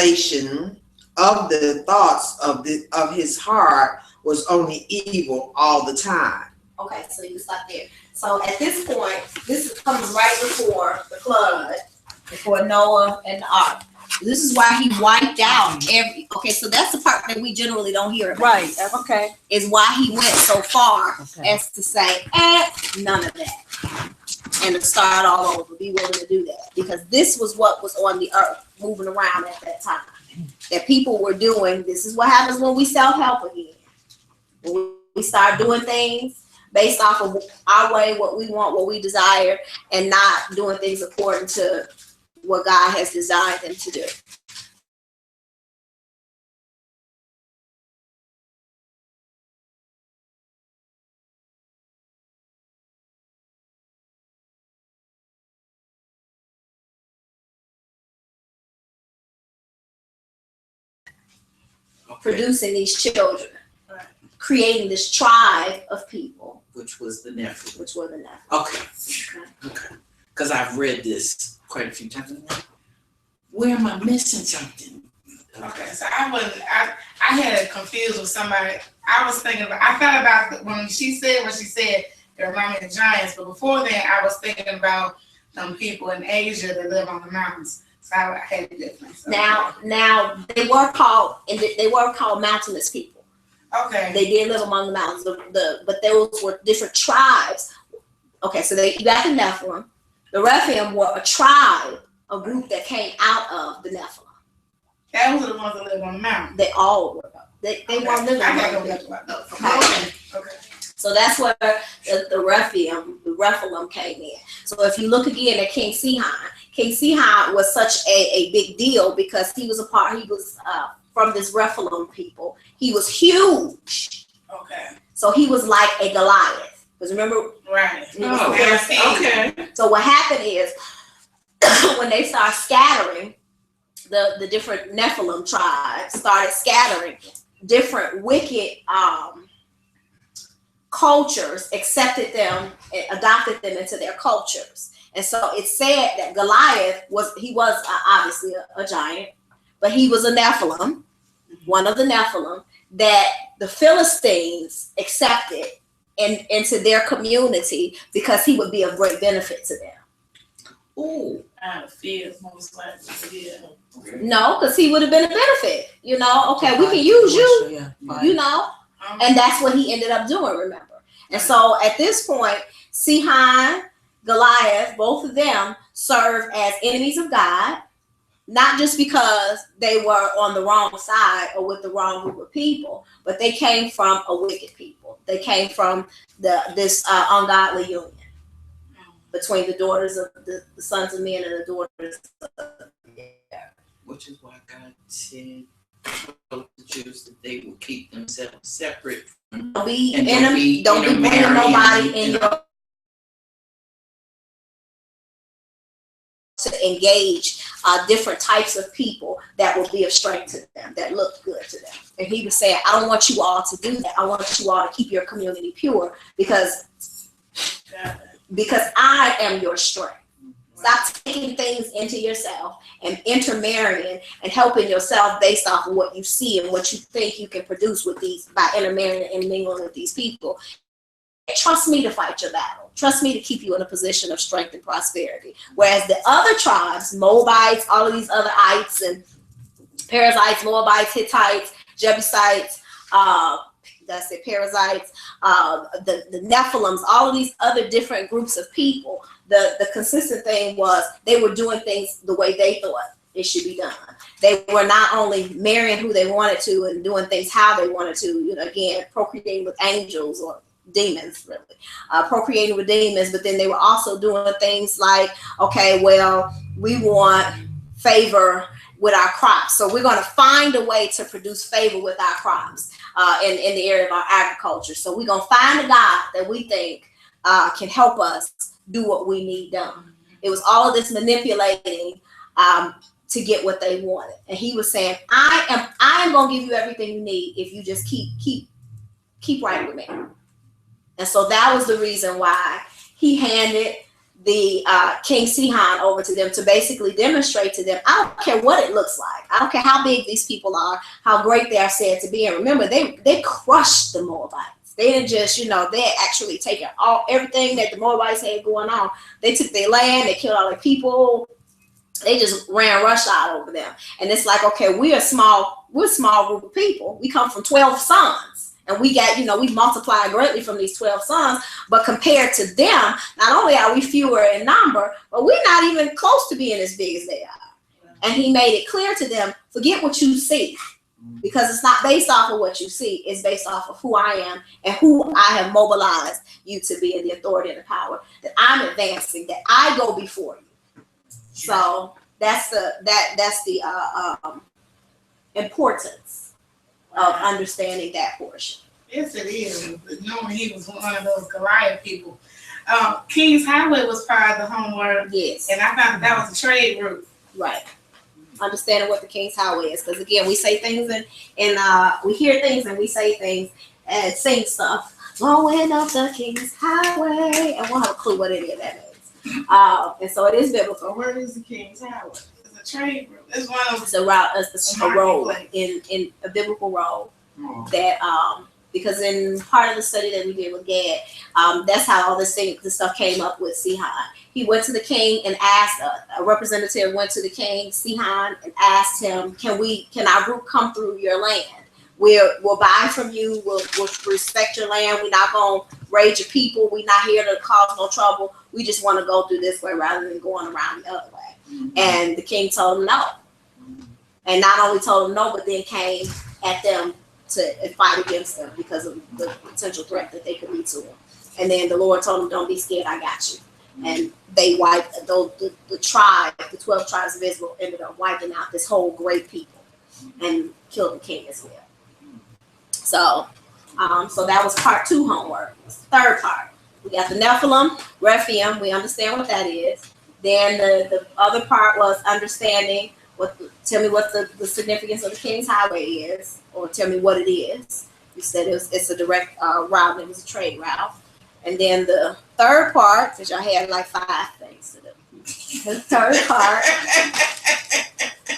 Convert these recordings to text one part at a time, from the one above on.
revelation of the thoughts of his heart was only evil all the time. Okay, so you stop there. So at this point, this comes right before the flood, before Noah and the ark. This is why he wiped out every. Okay, so that's the part that we generally don't hear about. Right. Okay. Is why he went so far as to say, none of that, and to start all over. Be willing to do that because this was what was on the earth, moving around at that time. That people were doing. This is what happens when we self-help again. When we start doing things based off of our way, what we want, what we desire, and not doing things according to what God has designed them to do. Producing these children, creating this tribe of people, which was the Nephilim. Which were the Nephilim. Okay. Because I've read this quite a few times. Where am I missing something? Okay, so I had it confused with somebody. I thought about when she said what she said, it reminded me of giants, but before then I was thinking about people in Asia that live on the mountains. So I had a difference. Now they were called mountainous people. Okay. They did live among the mountains, but those were different tribes. Okay, so you got the Nephilim. The Rephaim were a tribe, a group that came out of the Nephilim. Those are the ones that live on the mountain. They all were. They weren't living on the mountain. Okay. So that's where the Rephaim came in. So if you look again at King Sihon was such a big deal because he was from this Rephaim people. He was huge. Okay. So he was like a Goliath. Because remember, right. Okay. So what happened is when they start scattering, the different Nephilim tribes started scattering, different wicked cultures accepted them and adopted them into their cultures. And so it said that Goliath was obviously a giant, but he was a Nephilim, one of the Nephilim that the Philistines accepted into their community because he would be of great benefit to them. Ooh, out of fear, most likely. Yeah. No, because he would have been a benefit. Okay, we can use you. And that's what he ended up doing. Remember, and so at this point, Sihon, Goliath, both of them serve as enemies of God. Not just because they were on the wrong side or with the wrong group of people, but they came from a wicked people. They came from this ungodly union between the daughters of the sons of men and the daughters of which is why God said to the Jews that they will keep themselves separate. Don't be bringing nobody in your to engage different types of people that will be of strength to them, that look good to them. And he was saying, I don't want you all to do that. I want you all to keep your community pure because I am your strength. Stop taking things into yourself and intermarrying and helping yourself based off of what you see and what you think you can produce with these by intermarrying and mingling with these people. Trust me to fight your battle. Trust me to keep you in a position of strength and prosperity. Whereas the other tribes, Moabites, all of these other ites and Perizzites, Moabites, Hittites, Jebusites, Perizzites, the Nephilims, all of these other different groups of people, the consistent thing was they were doing things the way they thought it should be done. They were not only marrying who they wanted to and doing things how they wanted to, again, procreating with angels or demons, really, procreating with demons, but then they were also doing things like, okay, well, we want favor with our crops, so we're going to find a way to produce favor with our crops in the area of our agriculture. So we're going to find a God that we think can help us do what we need done. It was all of this manipulating to get what they wanted, and he was saying, I am going to give you everything you need if you just keep right with me. And so that was the reason why he handed the King Sihon over to them to basically demonstrate to them, I don't care what it looks like. I don't care how big these people are, how great they are said to be. And remember, they crushed the Moabites. They didn't just, they had actually taken everything that the Moabites had going on. They took their land, they killed all their people. They just ran roughshod over them. And it's like, okay, we're a small group of people. We come from 12 sons. And we got, we multiplied greatly from these 12 sons. But compared to them, not only are we fewer in number, but we're not even close to being as big as they are. And he made it clear to them, forget what you see. Because it's not based off of what you see. It's based off of who I am and who I have mobilized you to be in the authority and the power that I'm advancing, that I go before you. So that's the importance of understanding that portion. Yes, it is. Knowing he was one of those Goliath people. King's Highway was part of the homework. Yes. And I thought that was a trade route. Right. Understanding what the King's Highway is. Because again, we say things and we hear things and we say things and sing stuff. Going up the King's Highway. And we'll have a clue what any of that means. And so it is biblical. So where is the King's Highway? It's a trade route. It's one of It's a route, it's a road marketplace. in a biblical road Oh. that because in part of the study that we did with Gad, that's how all this stuff came up with Sihon. He went to the king and asked a representative went to the king Sihon and asked him, can our group come through your land? We'll buy from you. We'll respect your land. We're not gonna raid your people. We're not here to cause no trouble. We just want to go through this way rather than going around the other way. Mm-hmm. And the king told him no. And not only told him no, but then came at them to fight against them because of the potential threat that they could be to him. And then the Lord told him, don't be scared, I got you. And they wiped the 12 tribes of Israel ended up wiping out this whole great people and killed the king as well. So that was part 2 homework. Third part, we got the Nephilim, Rephaim. We understand what that is. Then the other part was understanding tell me what the significance of the King's Highway is, or tell me what it is. You said it's a direct route. It was a trade route. And then the third part, because y'all had like 5 things to do. The third part.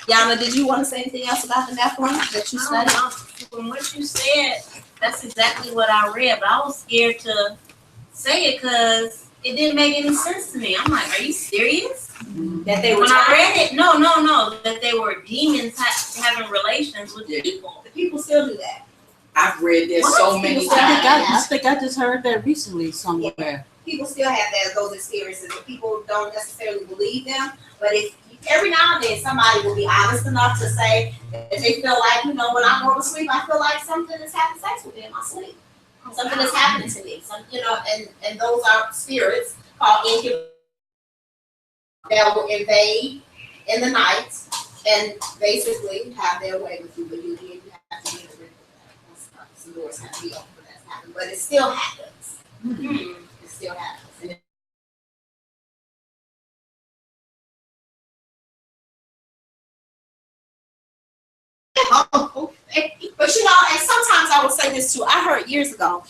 Yana, did you want to say anything else about the Nephilim that you studied? From what you said, that's exactly what I read, but I was scared to say it because it didn't make any sense to me. I'm like, are you serious? That they were When I read it, no, that they were demons having relations with people. The people still do that. I've read that What? so many People times. still I think I just heard that recently somewhere. People still have those experiences, and people don't necessarily believe them. But if every now and then somebody will be honest enough to say that they feel like, when I go to sleep, I feel like something is having sex with me in my sleep. Something is happening to me. And those are spirits called incubus that will invade in the night and basically have their way with you. But you have to be in the room with that. Some doors have to be open for that to happen. But it still happens. It still happens. And okay. But and sometimes I will say this too. I heard years ago,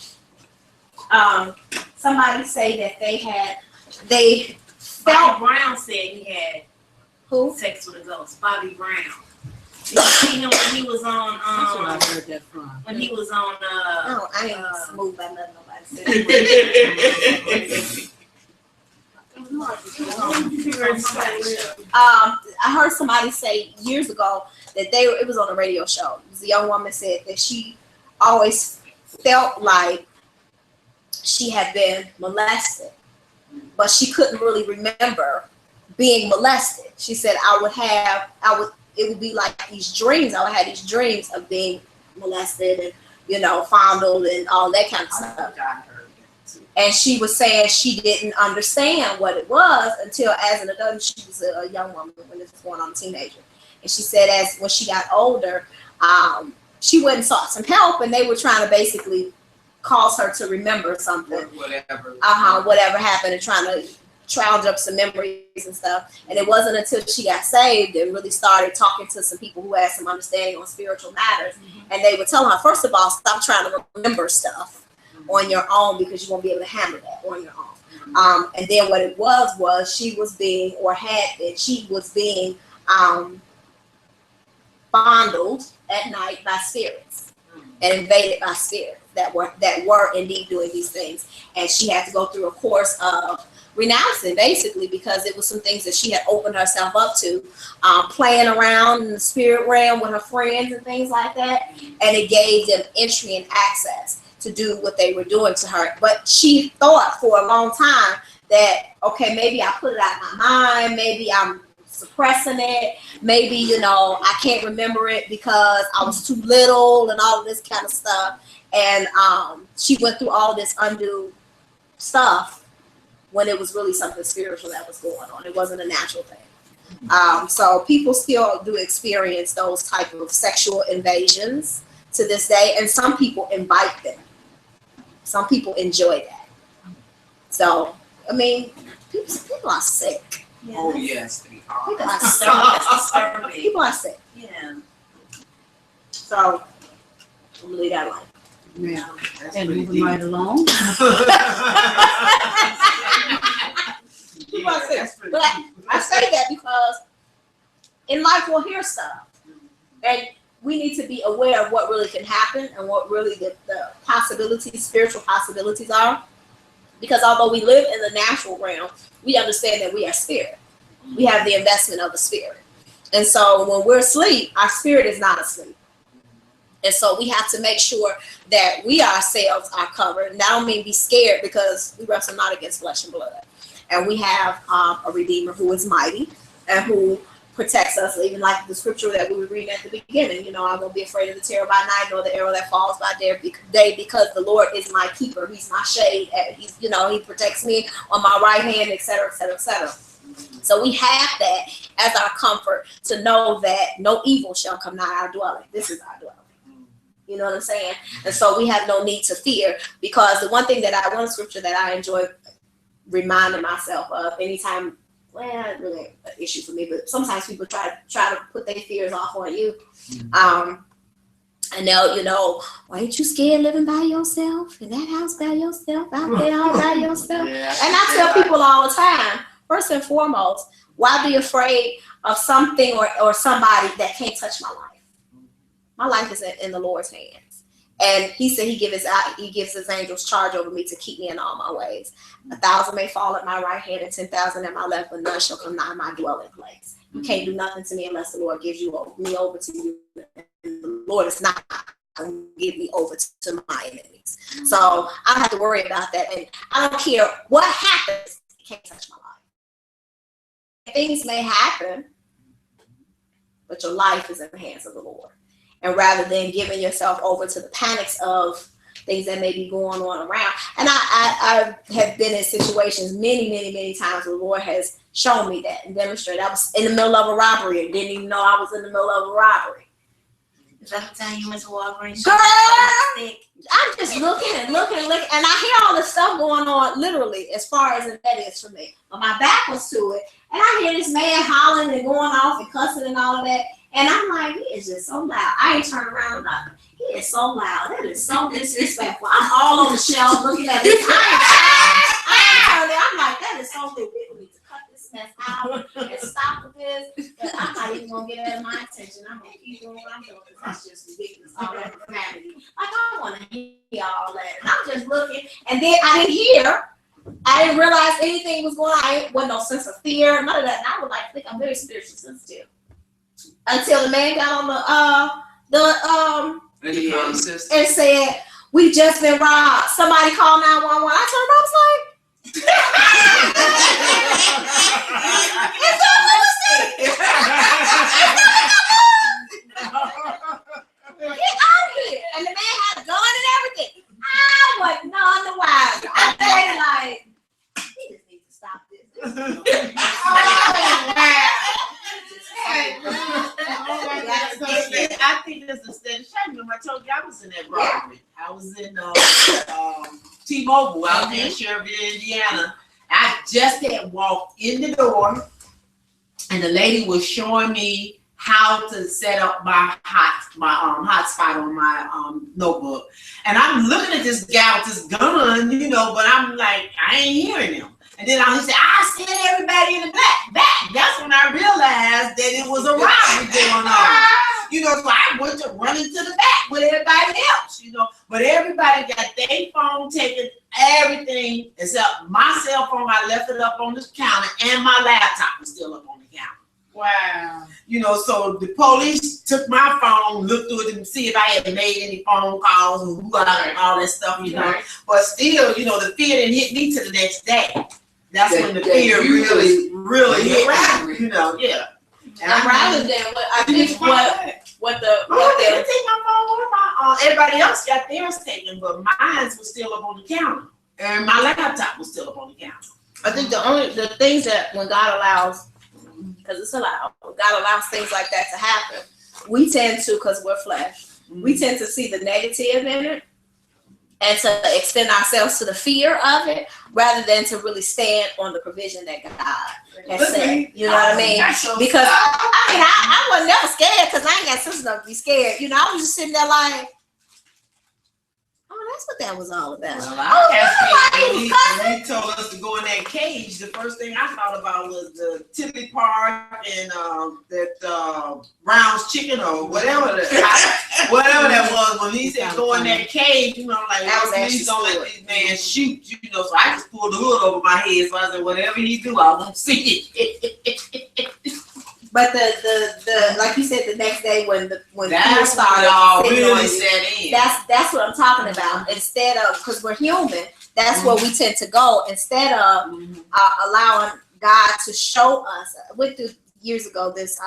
somebody say that they Bobby Brown said he had who? sex with a ghost. Bobby Brown. Did you see him when he was on That's where I heard that from. when he was on No, I ain't smooth by nothing nobody said. I heard somebody say years ago that it was on a radio show. It was a young woman said that she always felt like she had been molested, but she couldn't really remember being molested. She said it would be like these dreams. I would have these dreams of being molested and, fondled and all that kind of stuff. And she was saying she didn't understand what it was until as an adult. She was a young woman when this was going on, a teenager. And she said when she got older, she went and sought some help, and they were trying to basically cause her to remember something. Whatever happened, and trying to trounge up some memories and stuff. And it wasn't until she got saved and really started talking to some people who had some understanding on spiritual matters. And they were telling her, first of all, stop trying to remember stuff on your own, because you won't be able to handle that on your own. And then what it was she was being, or had been, she was being fondled at night by spirits and invaded by spirits that were indeed doing these things. And she had to go through a course of renouncing, basically, because it was some things that she had opened herself up to, playing around in the spirit realm with her friends and things like that. And it gave them entry and access to do what they were doing to her. But she thought for a long time that, okay, maybe I put it out of my mind, maybe I'm suppressing it, maybe, you know, I can't remember it because I was too little and all of this kind of stuff. And she went through all this undue stuff when it was really something spiritual that was going on. It wasn't a natural thing. So people still do experience those type of sexual invasions to this day, and some people invite them. Some people enjoy that. So, I mean, people are sick. Yeah. Oh, yes, they are. People are sick. That's disturbing. People are sick. Yeah. So, I'm gonna leave that alone. Yeah. That's And pretty moving deep. right along. People are sick. That's pretty But deep. I say that because in life we'll hear stuff. And we need to be aware of what really can happen and what really the possibilities, spiritual possibilities are. Because although we live in the natural realm, we understand that we are spirit. We have the investment of the spirit. And so when we're asleep, our spirit is not asleep. And so we have to make sure that we ourselves are covered. And I don't mean be scared, because we wrestle not against flesh and blood. And we have a Redeemer who is mighty and who protects us, even like the scripture that we were reading at the beginning. You know, I won't be afraid of the terror by night, nor the arrow that falls by day, because the Lord is my keeper. He's my shade. He's, you know, he protects me on my right hand, et cetera, et cetera, et cetera. So we have that as our comfort, to know that no evil shall come nigh our dwelling. This is our dwelling. You know what I'm saying? And so we have no need to fear, because the one scripture that I enjoy reminding myself of anytime, well, not really an issue for me, but sometimes people try to put their fears off on you. And they'll, you know, why ain't you scared living by yourself in that house by yourself, out there all by yourself? Yeah. And I tell people all the time, first and foremost, why be afraid of something or somebody that can't touch my life? My life is in the Lord's hands. And he said he gives his angels charge over me to keep me in all my ways. 1,000 may fall at my right hand and 10,000 at my left, but none shall come nigh my dwelling place. You can't do nothing to me unless the Lord gives me over to you. And the Lord is not going to give me over to my enemies. So I don't have to worry about that. And I don't care what happens, it can't touch my life. Things may happen, but your life is in the hands of the Lord. And rather than giving yourself over to the panics of things that may be going on around. And I have been in situations many times where the Lord has shown me that and demonstrated. I was in the middle of a robbery and didn't even know I was in the middle of a robbery. Is that the time you went to Walgreens? Girl! I'm just looking, and I hear all this stuff going on, literally, as far as that is for me. But my back was to it, and I hear this man hollering and going off and cussing and all of that. And I'm like, he is just so loud. I ain't turning around nothing. He is so loud. That is so disrespectful. I'm all on the shelf looking at this. I'm like, that is so good. People need to cut this mess out and stop with this. But I'm not even going to get out of my attention. I'm going to keep doing what I'm doing, because that's just ridiculous. All that profanity. Like, I don't want to hear all that. And I'm just looking. And then I didn't realize anything was going on. I wasn't no sense of fear, none of that. And I would like think I'm very spiritually sensitive. Until the man got on and said, "We just been robbed. Somebody call 911." I turned around, I was like, "It's so realistic. Get out of here!" And the man had a gun and everything. I was none the wiser. I said, like, he just needs to stop this. I think there's a steady shame. I told you I was in that robbery. I was in T-Mobile out there in Sherville, Indiana. I just had walked in the door, and the lady was showing me how to set up my hotspot on my notebook. And I'm looking at this guy with this gun, you know, but I'm like, I ain't hearing him. And then he said, I sent everybody in the back. That's when I realized that it was a robbery going on. You know, so I went to run into the back with everybody else, you know. But everybody got their phone taken, everything except my cell phone. I left it up on the counter, and my laptop was still up on the counter. Wow. You know, so the police took my phone, looked through it to see if I had made any phone calls and who and all that stuff, you know. But still, you know, the fear didn't hit me till the next day. That's when the fear really hit me, you know, yeah. And rather than what I think what they didn't take my phone or my everybody else got theirs taken, but mine was still up on the counter. And my laptop was still up on the counter. I think the things that when God allows, because it's allowed, when God allows things like that to happen, we tend to, because we're flesh, we tend to see the negative in it and to extend ourselves to the fear of it rather than to really stand on the provision that God has said. You know what I mean? Because I was never scared because I ain't got sense enough to be scared. You know, I was just sitting there like, oh, that's what that was all about. Well, when he told us to go in that cage, the first thing I thought about was the Tilly Park and that Brown's Chicken or whatever that was. When he said go in that cage, you know, like, that was please don't let these man shoot, you know. So I just pulled the hood over my head. So I said, whatever he do, I won't see it. But the like you said, the next day when that's people started all sitting really on you, set in. that's what I'm talking about. Instead of, because we're human, that's where we tend to go. Instead of allowing God to show us. I went through years ago this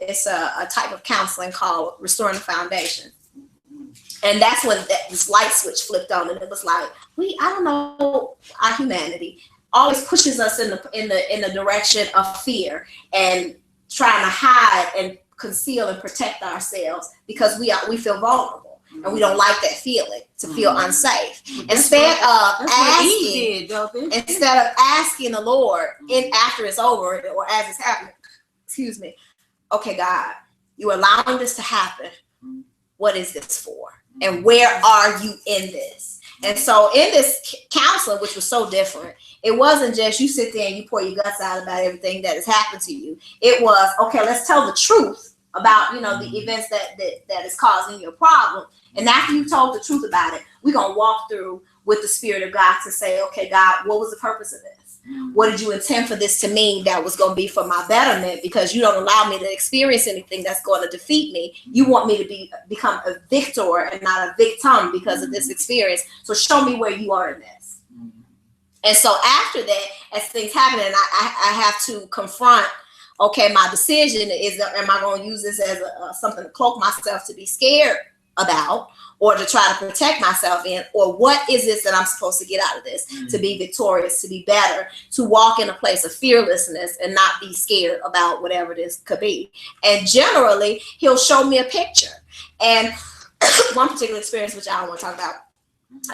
it's a type of counseling called Restoring the Foundation. And that's when this light switch flipped on, and it was like, I don't know, our humanity always pushes us in the direction of fear and trying to hide and conceal and protect ourselves because we feel vulnerable and we don't like that feeling to feel unsafe. Instead of asking the Lord after it's over or as it's happening, excuse me, okay, God, you're allowing this to happen. What is this for? And where are you in this? And so in this counseling, which was so different, it wasn't just you sit there and you pour your guts out about everything that has happened to you. It was, okay, let's tell the truth about, you know, the events that is causing your problem. And after you told the truth about it, we're going to walk through with the Spirit of God to say, okay, God, what was the purpose of this? What did you intend for this to mean that was going to be for my betterment? Because you don't allow me to experience anything that's going to defeat me. You want me to become a victor and not a victim because of this experience. So show me where you are in this. And so after that, as things happen, and I have to confront, okay, my decision is, am I going to use this as something to cloak myself to be scared about, or to try to protect myself in, or what is this that I'm supposed to get out of this to be victorious, to be better, to walk in a place of fearlessness and not be scared about whatever this could be. And generally, he'll show me a picture. And one particular experience, which I don't want to talk about,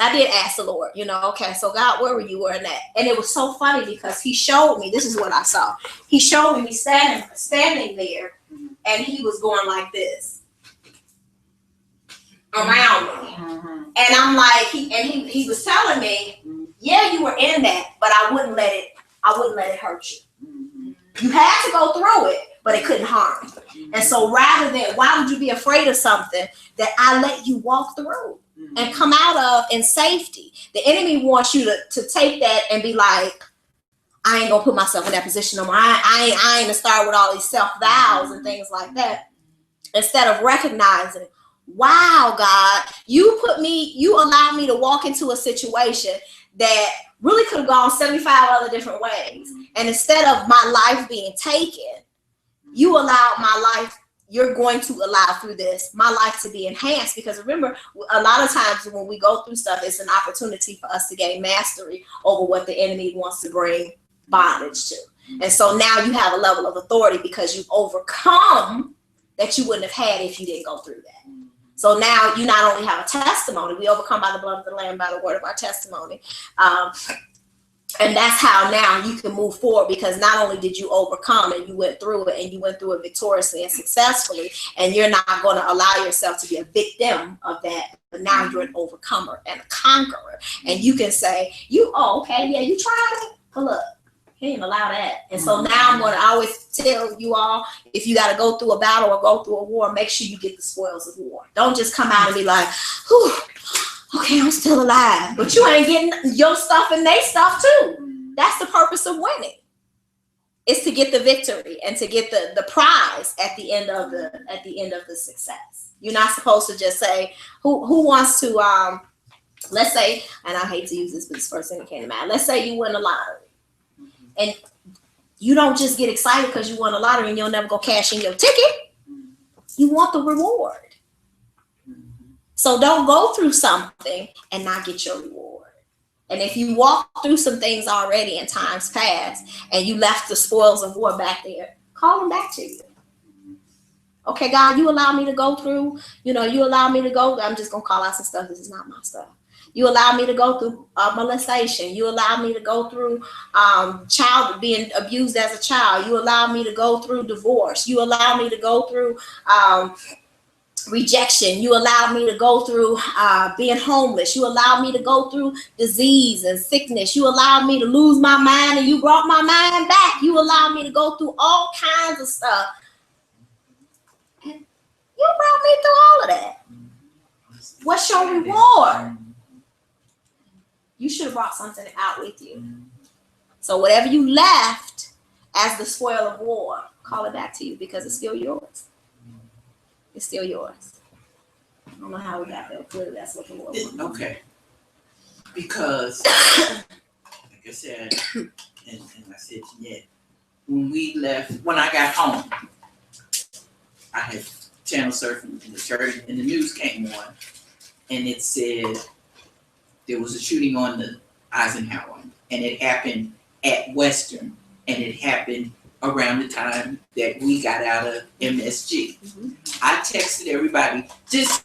I did ask the Lord, you know, okay, so God, where were you in that? And it was so funny because he showed me, this is what I saw. He showed me standing there, and he was going like this around me. And I'm like, he was telling me, yeah, you were in that, but I wouldn't let it hurt you. You had to go through it, but it couldn't harm you. And so rather than, why would you be afraid of something that I let you walk through and come out of in safety? The enemy wants you to take that and be like, I ain't gonna put myself in that position no more. I ain't gonna start with all these self-vows and things like that. Instead of recognizing, wow, God, you allowed me to walk into a situation that really could have gone 75 other different ways. And instead of my life being taken, you allowed my life, you're going to allow through this, my life to be enhanced. Because remember, a lot of times when we go through stuff, it's an opportunity for us to gain mastery over what the enemy wants to bring bondage to. And so now you have a level of authority because you've overcome that you wouldn't have had if you didn't go through that. So now you not only have a testimony, we overcome by the blood of the Lamb, by the word of our testimony. And that's how now you can move forward, because not only did you overcome and you went through it, and you went through it victoriously and successfully, and you're not going to allow yourself to be a victim of that, but now you're an overcomer and a conqueror. And you can say, okay, yeah, you tried it, but look, he didn't allow that. And so now I'm going to always tell you all, if you got to go through a battle or go through a war, make sure you get the spoils of war. Don't just come out and be like, whew, okay, I'm still alive, but you ain't getting your stuff and they stuff too. That's the purpose of winning. It's to get the victory and to get the prize at the end of the success. You're not supposed to just say, who wants to let's say, and I hate to use this, but it's the first thing that came to mind. Let's say you win the lottery, and you don't just get excited because you won the lottery and you'll never go cash in your ticket. You want the reward. So don't go through something and not get your reward. And if you walk through some things already in times past and you left the spoils of war back there, call them back to you. Okay, God, you allow me to go through, you allow me to go, I'm just going to call out some stuff. This is not my stuff. You allow me to go through molestation. You allow me to go through child being abused as a child. You allow me to go through divorce. You allow me to go through rejection. You allow me to go through being homeless. You allow me to go through disease and sickness. You allow me to lose my mind and you brought my mind back. You allow me to go through all kinds of stuff. And you brought me through all of that. What's your reward? You should have brought something out with you. So whatever you left as the spoil of war, call it back to you, because it's still yours. It's still yours. I don't know how we got there. Clearly, that's what the Lord wanted. Okay. Because, like I said, and I said to Ned, when I got home, I had channel surfing in the church, and the news came on, and it said there was a shooting on the Eisenhower, and it happened at Western, and it happened around the time that we got out of MSG. I texted everybody, just